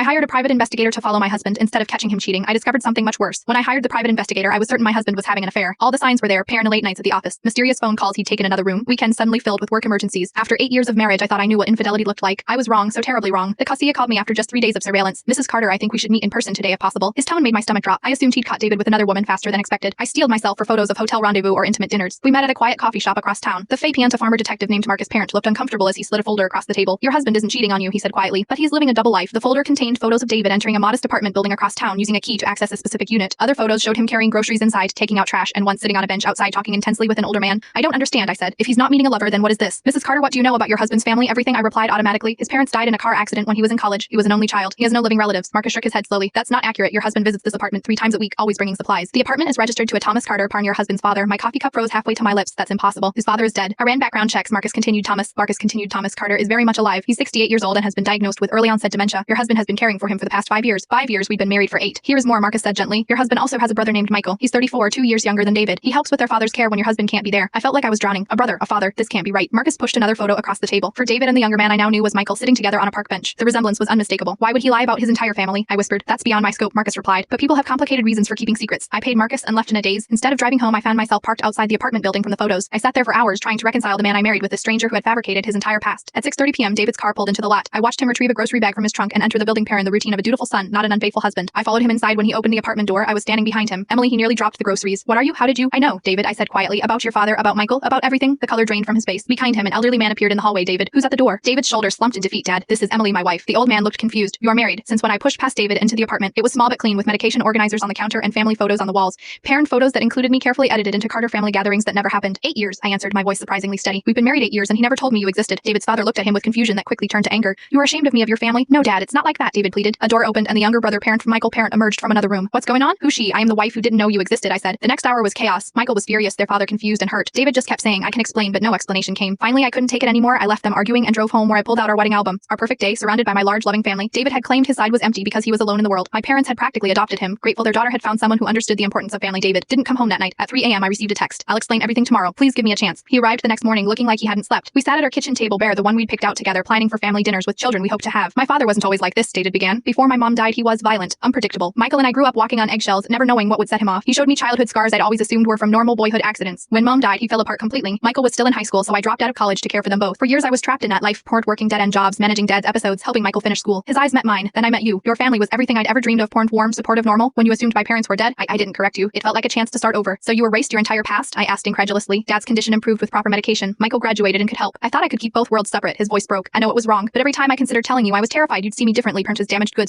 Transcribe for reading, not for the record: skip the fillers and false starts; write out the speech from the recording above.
I hired a private investigator to follow my husband. Instead of catching him cheating, I discovered something much worse. When I hired the private investigator, I was certain my husband was having an affair. All the signs were there, pair and late nights at the office, mysterious phone calls he'd taken another room, weekends suddenly filled with work emergencies. After 8 years of marriage, I thought I knew what infidelity looked like. I was wrong, so terribly wrong. The Casilla called me after just 3 days of surveillance. Mrs. Carter, I think we should meet in person today if possible. His tone made my stomach drop. I assumed he'd caught David with another woman faster than expected. I steeled myself for photos of hotel rendezvous or intimate dinners. We met at a quiet coffee shop across town. The fey Pianta farmer detective named Marcus Parent looked uncomfortable as he slid a folder across the table. Your husband isn't cheating on you, he said quietly, but he's living a double life. The folder contained photos of David entering a modest apartment building across town using a key to access a specific unit. Other photos showed him carrying groceries inside, taking out trash, and once sitting on a bench outside talking intensely with an older man. I don't understand, I said. If he's not meeting a lover, then what is this? Mrs. Carter, what do you know about your husband's family? Everything, I replied automatically. His parents died in a car accident when he was in college. He was an only child. He has no living relatives. Marcus shook his head slowly. That's not accurate. Your husband visits this apartment 3 times a week, always bringing supplies. The apartment is registered to a Thomas Carter, partner your husband's father. My coffee cup rose halfway to my lips. That's impossible. His father is dead. I ran background checks. Marcus continued. Thomas Carter is very much alive. He's 68 years old and has been diagnosed with early onset dementia. Your husband has been caring for him for the past 5 years. 5 years, we've been married for 8. Here is more, Marcus said gently. Your husband also has a brother named Michael. He's 34, 2 years younger than David. He helps with their father's care when your husband can't be there. I felt like I was drowning. A brother, a father. This can't be right. Marcus pushed another photo across the table. For David and the younger man I now knew was Michael sitting together on a park bench. The resemblance was unmistakable. Why would he lie about his entire family? I whispered. That's beyond my scope, Marcus replied. But people have complicated reasons for keeping secrets. I paid Marcus and left in a daze. Instead of driving home, I found myself parked outside the apartment building from the photos. I sat there for hours trying to reconcile the man I married with this stranger who had fabricated his entire past. At 6:30 p.m., David's car pulled into the lot. I watched him retrieve a grocery bag from his trunk and enter the building pair in the routine of a dutiful son, not an unfaithful husband. I followed him inside. When he opened the apartment door, I was standing behind him. Emily, he nearly dropped the groceries. What are you? How did you? I know, David, I said quietly. About your father, about Michael, about everything. The color drained from his face. Behind him, an elderly man appeared in the hallway. David, who's at the door? David's shoulders slumped in defeat. Dad, this is Emily, my wife. The old man looked confused. You're married. Since when? I pushed past David into the apartment. It was small but clean, with medication organizers on the counter and family photos on the walls. Parent photos that included me carefully edited into Carter family gatherings that never happened. 8 years, I answered, my voice surprisingly steady. We've been married 8 years and he never told me you existed. David's father looked at him with confusion that quickly turned to anger. You are ashamed of me, of your family? No, Dad, it's not like that, David pleaded. A door opened and the younger brother, Parent from Michael Parent, emerged from another room. What's going on? Who's she? I am the wife who didn't know you existed, I said. The next hour was chaos. Michael was furious, their father confused and hurt. David just kept saying, I can explain, but no explanation came. Finally, I couldn't take it anymore. I left them arguing and drove home, where I pulled out our wedding album. Our perfect day, surrounded by my large loving family. David had claimed his side was empty because he was alone in the world. My parents had practically adopted him, grateful their daughter had found someone who understood the importance of family. David didn't come home that night. At 3 a.m. I received a text. I'll explain everything tomorrow. Please give me a chance. He arrived the next morning looking like he hadn't slept. We sat at our kitchen table bare, the one we'd picked out together, planning for family dinners with children we hoped to have. My father wasn't always like this, David began. Before my mom died, he was violent, unpredictable. Michael and I grew up walking on eggshells, never knowing what would set him off. He showed me childhood scars I'd always assumed were from normal boyhood accidents. When mom died, he fell apart completely. Michael was still in high school, so I dropped out of college to care for them both. For years I was trapped in that life, poured working dead-end jobs, managing dad's episodes, helping Michael finish school. His eyes met mine, then I met you. Your family was everything I'd ever dreamed of, warm, supportive, normal. When you assumed my parents were dead, I didn't correct you. It felt like a chance to start over. So you erased your entire past? I asked incredulously. Dad's condition improved with proper medication. Michael graduated and could help. I thought I could keep both worlds separate. His voice broke. I know it was wrong, but every time I considered telling you, I was terrified you'd see me differently. His damaged goods